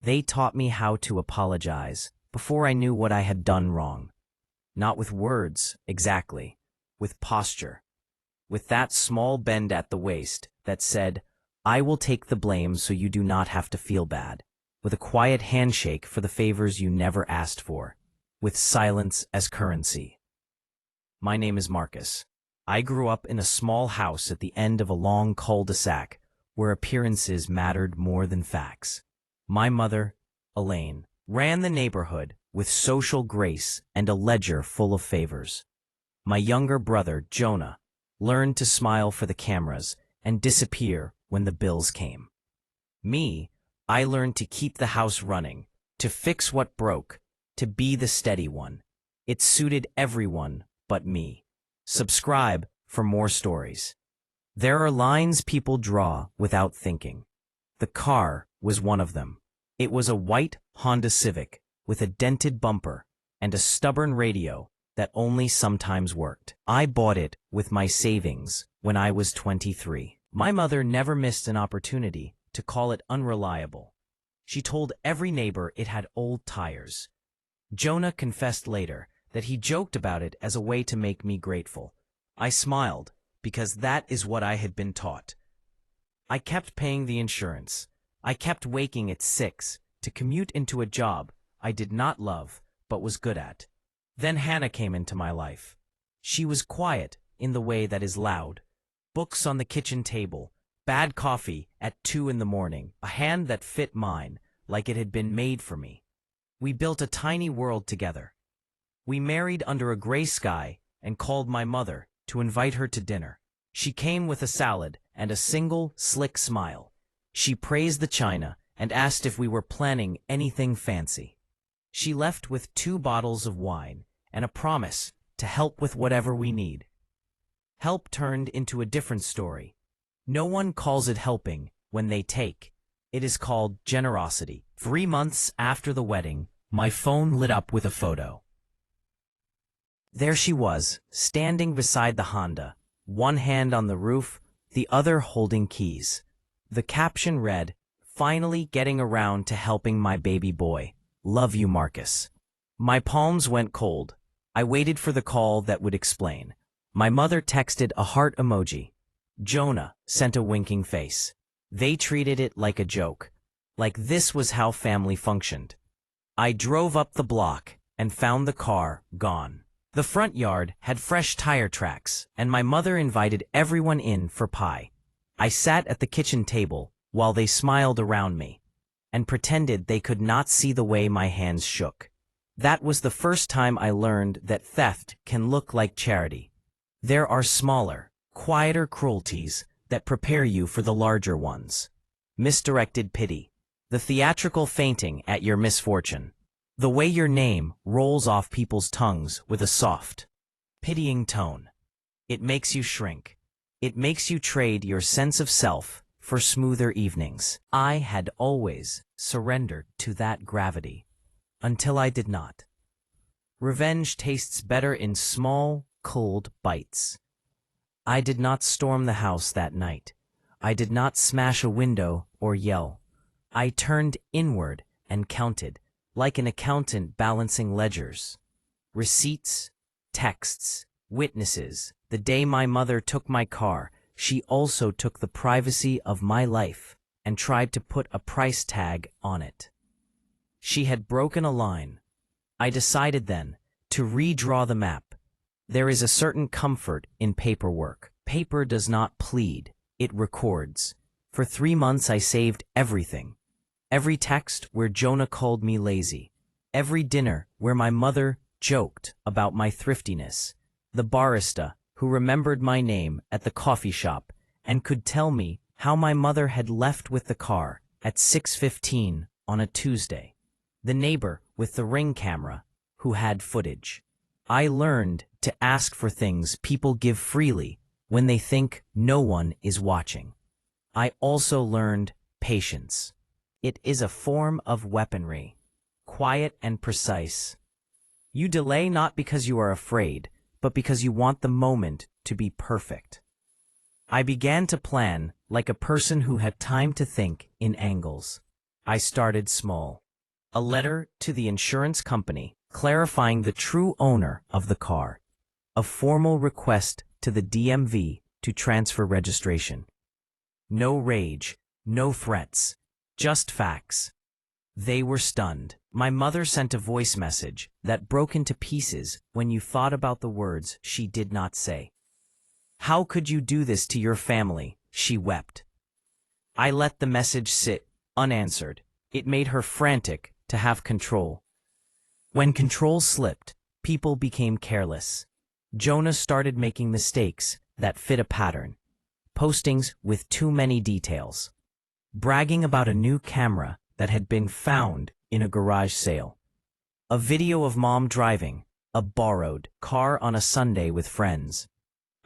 They taught me how to apologize before I knew what I had done wrong. Not with words, exactly, with posture. With that small bend at the waist that said, "I will take the blame so you do not have to feel bad." With a quiet handshake for the favors you never asked for. With silence as currency. My name is Marcus. I grew up in a small house at the end of a long cul-de-sac where appearances mattered more than facts. My mother, Elaine, ran the neighborhood with social grace and a ledger full of favors. My younger brother, Jonah, learned to smile for the cameras and disappear when the bills came. Me, I learned to keep the house running, to fix what broke, to be the steady one. It suited everyone but me. Subscribe for more stories. There are lines people draw without thinking. The car was one of them. It was a white Honda Civic with a dented bumper and a stubborn radio that only sometimes worked. I bought it with my savings when I was 23. My mother never missed an opportunity to call it unreliable. She told every neighbor it had old tires. Jonah confessed later that he joked about it as a way to make me grateful. I smiled because that is what I had been taught. I kept paying the insurance. I kept waking at 6 to commute into a job I did not love but was good at. Then Hannah came into my life. She was quiet in the way that is loud. Books on the kitchen table, bad coffee at 2 in the morning, a hand that fit mine like it had been made for me. We built a tiny world together. We married under a gray sky and called my mother to invite her to dinner. She came with a salad and a single, slick smile. She praised the china and asked if we were planning anything fancy. She left with 2 bottles of wine and a promise to help with whatever we need. Help turned into a different story. No one calls it helping when they take. It is called generosity. 3 months after the wedding, my phone lit up with a photo. There she was, standing beside the Honda, one hand on the roof, the other holding keys. The caption read, "Finally getting around to helping my baby boy. Love you, Marcus." My palms went cold. I waited for the call that would explain. My mother texted a heart emoji. Jonah sent a winking face. They treated it like a joke, like this was how family functioned. I drove up the block and found the car gone. The front yard had fresh tire tracks, and my mother invited everyone in for pie. I sat at the kitchen table while they smiled around me and pretended they could not see the way my hands shook. That was the first time I learned that theft can look like charity. There are smaller, quieter cruelties that prepare you for the larger ones. Misdirected pity. The theatrical fainting at your misfortune. The way your name rolls off people's tongues with a soft, pitying tone. It makes you shrink. It makes you trade your sense of self for smoother evenings. I had always surrendered to that gravity, until I did not. Revenge tastes better in small, cold bites. I did not storm the house that night. I did not smash a window or yell. I turned inward and counted, like an accountant balancing ledgers. Receipts, texts, witnesses. The day my mother took my car, she also took the privacy of my life and tried to put a price tag on it. She had broken a line. I decided then to redraw the map. There is a certain comfort in paperwork. Paper does not plead, it records. For 3 months I saved everything. Every text where Jonah called me lazy. Every dinner where my mother joked about my thriftiness. The barista who remembered my name at the coffee shop and could tell me how my mother had left with the car at 6:15 on a Tuesday. The neighbor with the Ring camera who had footage. I learned to ask for things people give freely when they think no one is watching. I also learned patience. It is a form of weaponry, quiet and precise. You delay not because you are afraid, but because you want the moment to be perfect. I began to plan like a person who had time to think in angles. I started small. A letter to the insurance company clarifying the true owner of the car. A formal request to the DMV to transfer registration. No rage, no threats, just facts. They were stunned. My mother sent a voice message that broke into pieces when you thought about the words she did not say. "How could you do this to your family?" she wept. I let the message sit, unanswered. It made her frantic to have control. When control slipped, people became careless. Jonah started making mistakes that fit a pattern. Postings with too many details. Bragging about a new camera that had been found in a garage sale. A video of mom driving a borrowed car on a Sunday with friends.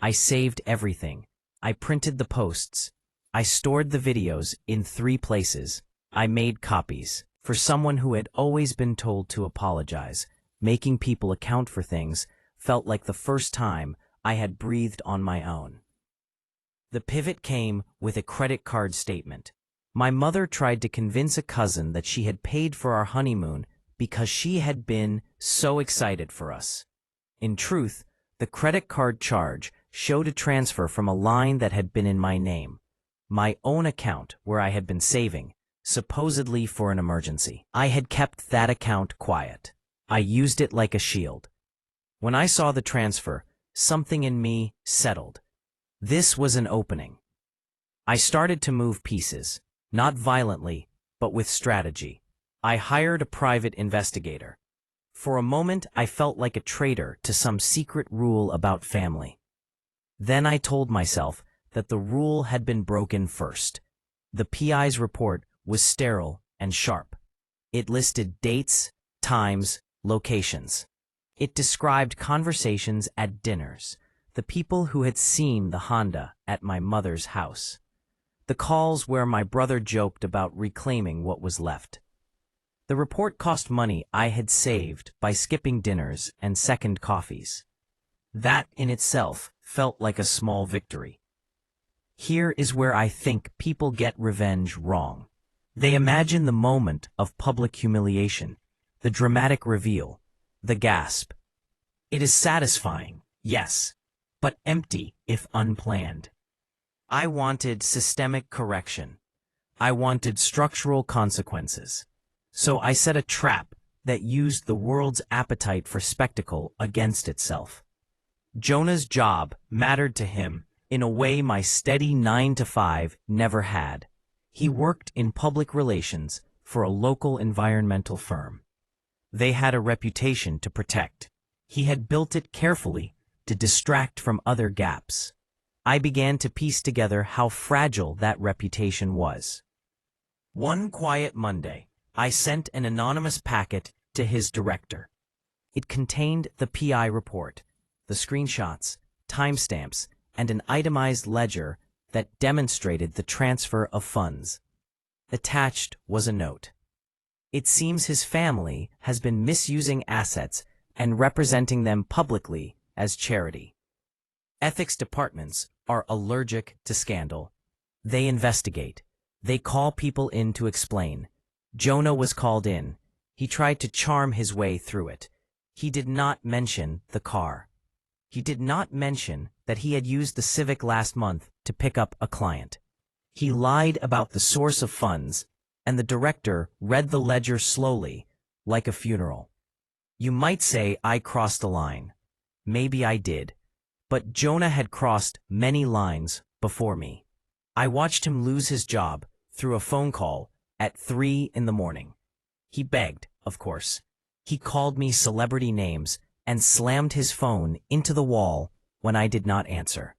I saved everything. I printed the posts. I stored the videos in 3 places. I made copies. For someone who had always been told to apologize, making people account for things felt like the first time I had breathed on my own. The pivot came with a credit card statement. My mother tried to convince a cousin that she had paid for our honeymoon because she had been so excited for us. In truth, the credit card charge showed a transfer from a line that had been in my name, my own account where I had been saving, supposedly for an emergency. I had kept that account quiet. I used it like a shield. When I saw the transfer, something in me settled. This was an opening. I started to move pieces, not violently, but with strategy. I hired a private investigator. For a moment, I felt like a traitor to some secret rule about family. Then I told myself that the rule had been broken first. The PI's report was sterile and sharp. It listed dates, times, locations. It described conversations at dinners, the people who had seen the Honda at my mother's house, the calls where my brother joked about reclaiming what was left. The report cost money I had saved by skipping dinners and second coffees. That in itself felt like a small victory. Here is where I think people get revenge wrong. They imagine the moment of public humiliation, the dramatic reveal, the gasp. It is satisfying, yes, but empty if unplanned. I wanted systemic correction. I wanted structural consequences. So I set a trap that used the world's appetite for spectacle against itself. Jonah's job mattered to him in a way my steady 9-to-5 never had. He worked in public relations for a local environmental firm. They had a reputation to protect. He had built it carefully to distract from other gaps. I began to piece together how fragile that reputation was. One quiet Monday, I sent an anonymous packet to his director. It contained the PI report, the screenshots, timestamps, and an itemized ledger that demonstrated the transfer of funds. Attached was a note. It seems his family has been misusing assets and representing them publicly as charity. Ethics departments are allergic to scandal. They investigate. They call people in to explain. Jonah was called in. He tried to charm his way through it. He did not mention the car. He did not mention that he had used the Civic last month to pick up a client. He lied about the source of funds, and the director read the ledger slowly, like a funeral. You might say I crossed a line. Maybe I did. But Jonah had crossed many lines before me. I watched him lose his job through a phone call at 3 in the morning. He begged, of course. He called me celebrity names and slammed his phone into the wall when I did not answer.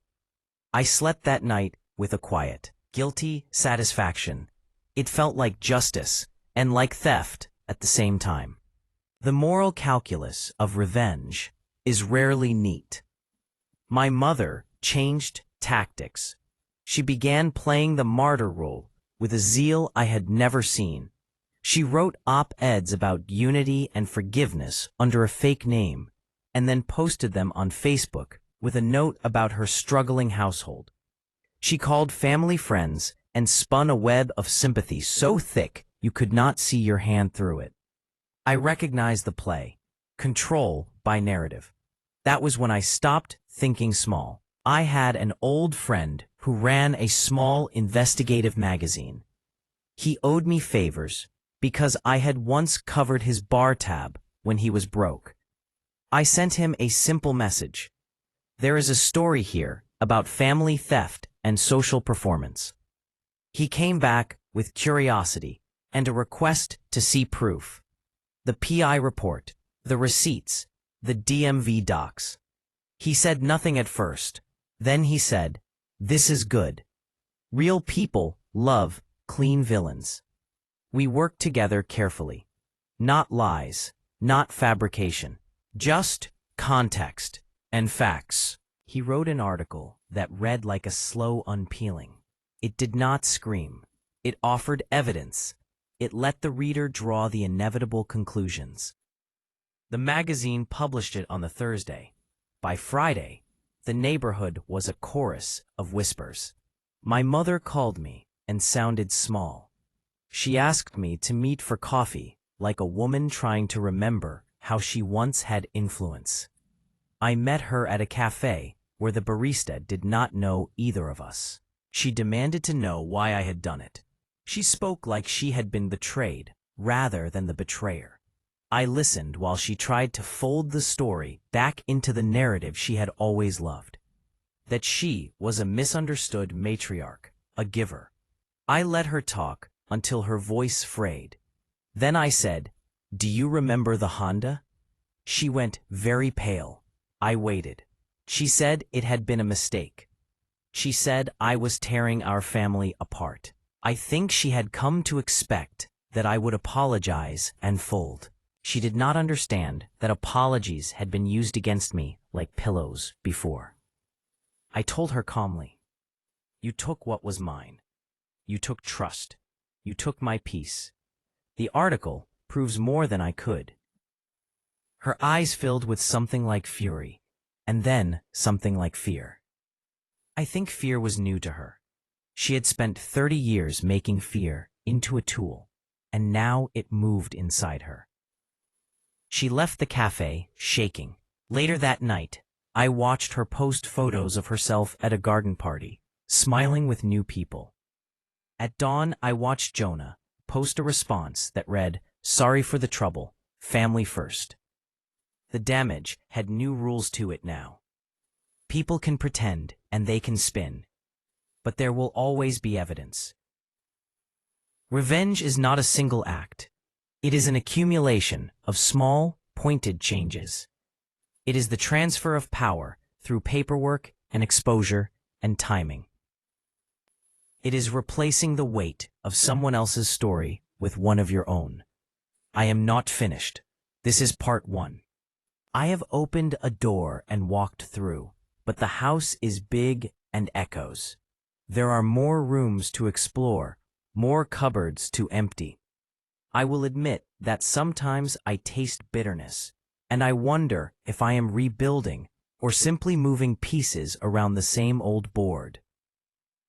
I slept that night with a quiet, guilty satisfaction. It felt like justice and like theft at the same time. The moral calculus of revenge is rarely neat. My mother changed tactics. She began playing the martyr role with a zeal I had never seen. She wrote op-eds about unity and forgiveness under a fake name, and then posted them on Facebook with a note about her struggling household. She called family friends and spun a web of sympathy so thick you could not see your hand through it. I recognized the play. Control by narrative. That was when I stopped thinking small. I had an old friend who ran a small investigative magazine. He owed me favors because I had once covered his bar tab when he was broke. I sent him a simple message. There is a story here about family theft and social performance. He came back with curiosity and a request to see proof. The PI report, the receipts, the DMV docs. He said nothing at first. Then he said, "This is good. Real people love clean villains." We worked together carefully. Not lies, not fabrication, just context and facts. He wrote an article that read like a slow unpeeling. It did not scream. It offered evidence. It let the reader draw the inevitable conclusions. The magazine published it on the Thursday. By Friday, the neighborhood was a chorus of whispers. My mother called me and sounded small. She asked me to meet for coffee, like a woman trying to remember how she once had influence. I met her at a cafe where the barista did not know either of us. She demanded to know why I had done it. She spoke like she had been betrayed, rather than the betrayer. I listened while she tried to fold the story back into the narrative she had always loved. That she was a misunderstood matriarch, a giver. I let her talk until her voice frayed. Then I said, "Do you remember the Honda?" She went very pale. I waited. She said it had been a mistake. She said I was tearing our family apart. I think she had come to expect that I would apologize and fold. She did not understand that apologies had been used against me like pillows before. I told her calmly, "You took what was mine. You took trust. You took my peace. The article proves more than I could." Her eyes filled with something like fury, and then something like fear. I think fear was new to her. She had spent 30 years making fear into a tool, and now it moved inside her. She left the cafe, shaking. Later that night, I watched her post photos of herself at a garden party, smiling with new people. At dawn, I watched Jonah post a response that read, "Sorry for the trouble, family first." The damage had new rules to it now. People can pretend and they can spin, but there will always be evidence. Revenge is not a single act. It is an accumulation of small, pointed changes. It is the transfer of power through paperwork and exposure and timing. It is replacing the weight of someone else's story with one of your own. I am not finished. This is part 1. I have opened a door and walked through, but the house is big and echoes. There are more rooms to explore, more cupboards to empty. I will admit that sometimes I taste bitterness, and I wonder if I am rebuilding or simply moving pieces around the same old board.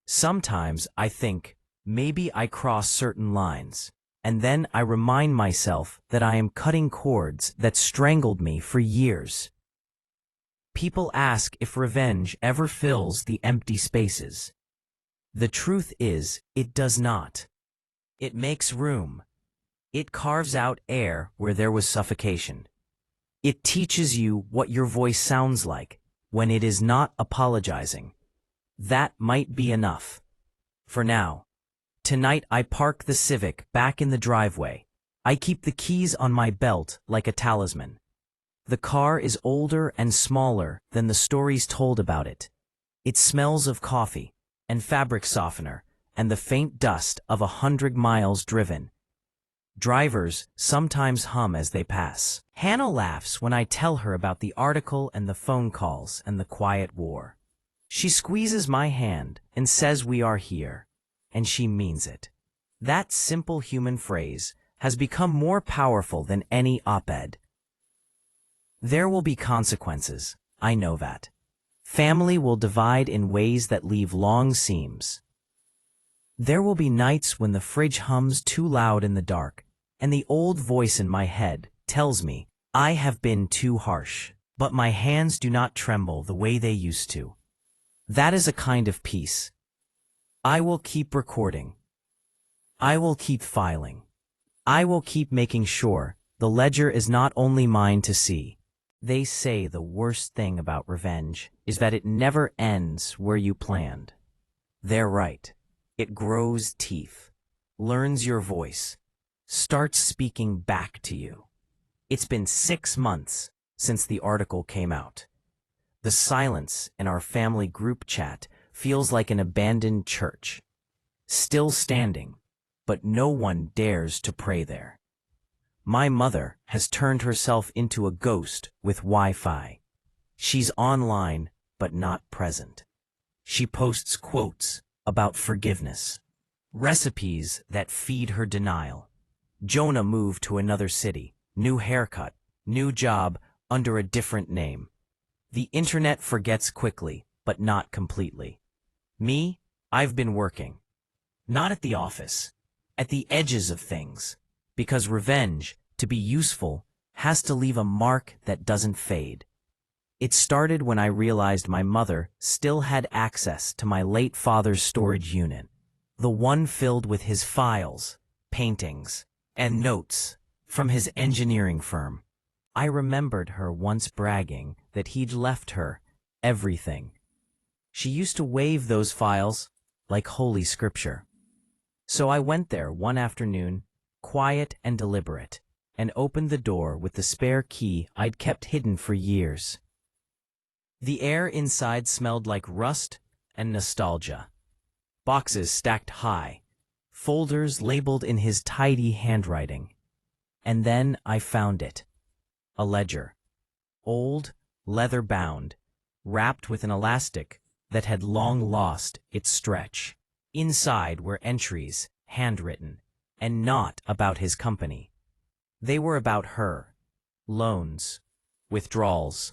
Sometimes I think maybe I cross certain lines, and then I remind myself that I am cutting cords that strangled me for years. People ask if revenge ever fills the empty spaces. The truth is, it does not. It makes room. It carves out air where there was suffocation. It teaches you what your voice sounds like when it is not apologizing. That might be enough. For now. Tonight I park the Civic back in the driveway. I keep the keys on my belt like a talisman. The car is older and smaller than the stories told about it. It smells of coffee and fabric softener and the faint dust of 100 miles driven. Drivers sometimes hum as they pass. Hannah laughs when I tell her about the article and the phone calls and the quiet war. She squeezes my hand and says we are here, and she means it. That simple human phrase has become more powerful than any op-ed. There will be consequences, I know that. Family will divide in ways that leave long seams. There will be nights when the fridge hums too loud in the dark, and the old voice in my head tells me I have been too harsh, but my hands do not tremble the way they used to. That is a kind of peace. I will keep recording. I will keep filing. I will keep making sure the ledger is not only mine to see. They say the worst thing about revenge is that it never ends where you planned. They're right. It grows teeth, learns your voice, starts speaking back to you. It's been 6 months since the article came out. The silence in our family group chat feels like an abandoned church. Still standing, but no one dares to pray there. My mother has turned herself into a ghost with Wi-Fi. She's online, but not present. She posts quotes about forgiveness, recipes that feed her denial. Jonah moved to another city, new haircut, new job, under a different name. The internet forgets quickly, but not completely. Me, I've been working. Not at the office, at the edges of things. Because revenge, to be useful, has to leave a mark that doesn't fade. It started when I realized my mother still had access to my late father's storage unit, the one filled with his files, paintings, and notes from his engineering firm. I remembered her once bragging that he'd left her everything. She used to wave those files like holy scripture. So I went there one afternoon, quiet and deliberate, and opened the door with the spare key I'd kept hidden for years. The air inside smelled like rust and nostalgia. Boxes stacked high, folders labeled in his tidy handwriting. And then I found it. A ledger. Old, leather-bound, wrapped with an elastic that had long lost its stretch. Inside were entries, handwritten, and not about his company. They were about her. Loans, withdrawals,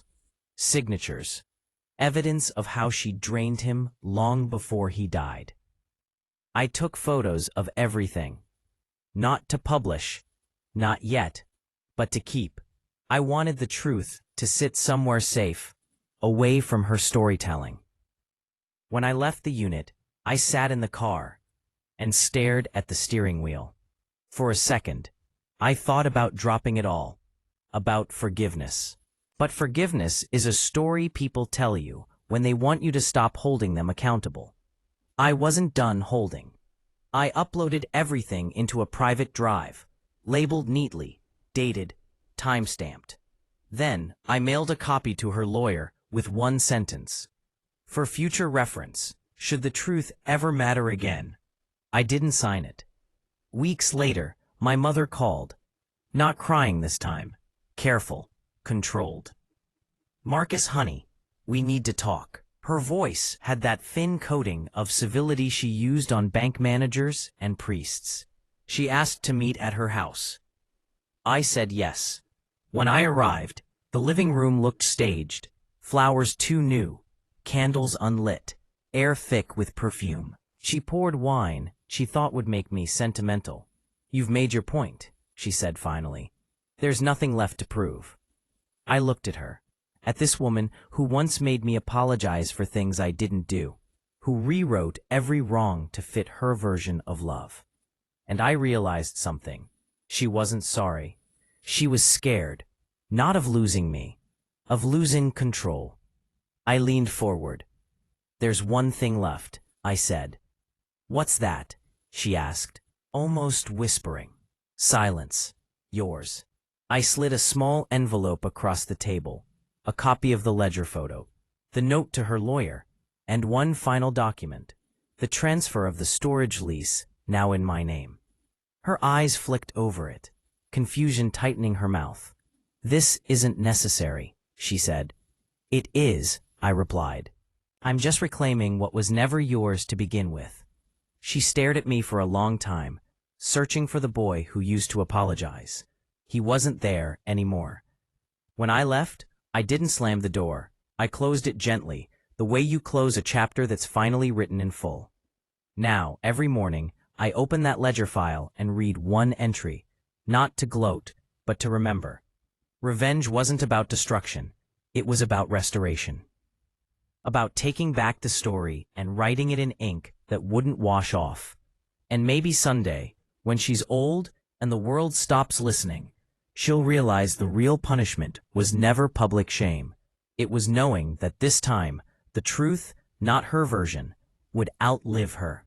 signatures, evidence of how she drained him long before he died. I took photos of everything. Not to publish, not yet, but to keep. I wanted the truth to sit somewhere safe, away from her storytelling. When I left the unit, I sat in the car and stared at the steering wheel. For a second, I thought about dropping it all, about forgiveness. But forgiveness is a story people tell you when they want you to stop holding them accountable. I wasn't done holding. I uploaded everything into a private drive, labeled neatly, dated, time-stamped. Then I mailed a copy to her lawyer with one sentence. For future reference, should the truth ever matter again. I didn't sign it. Weeks later, my mother called. Not crying this time. Careful. Controlled. "Marcus, honey, we need to talk." Her voice had that thin coating of civility she used on bank managers and priests. She asked to meet at her house. I said yes. When I arrived, the living room looked staged, flowers too new, candles unlit, air thick with perfume. She poured wine she thought would make me sentimental. "You've made your point," she said finally. "There's nothing left to prove." I looked at her, at this woman who once made me apologize for things I didn't do, who rewrote every wrong to fit her version of love. And I realized something. She wasn't sorry. She was scared, not of losing me, of losing control. I leaned forward. "There's one thing left," I said. "What's that?" she asked, almost whispering. Silence. "Yours." I slid a small envelope across the table, a copy of the ledger photo, the note to her lawyer, and one final document, the transfer of the storage lease now in my name. Her eyes flicked over it, confusion tightening her mouth. "This isn't necessary," she said. "It is," I replied. "I'm just reclaiming what was never yours to begin with." She stared at me for a long time, searching for the boy who used to apologize. He wasn't there anymore. When I left, I didn't slam the door. I closed it gently, the way you close a chapter that's finally written in full. Now, every morning, I open that ledger file and read one entry, not to gloat, but to remember. Revenge wasn't about destruction. It was about restoration. About taking back the story and writing it in ink that wouldn't wash off. And maybe someday, when she's old and the world stops listening, she'll realize the real punishment was never public shame. It was knowing that this time, the truth, not her version, would outlive her.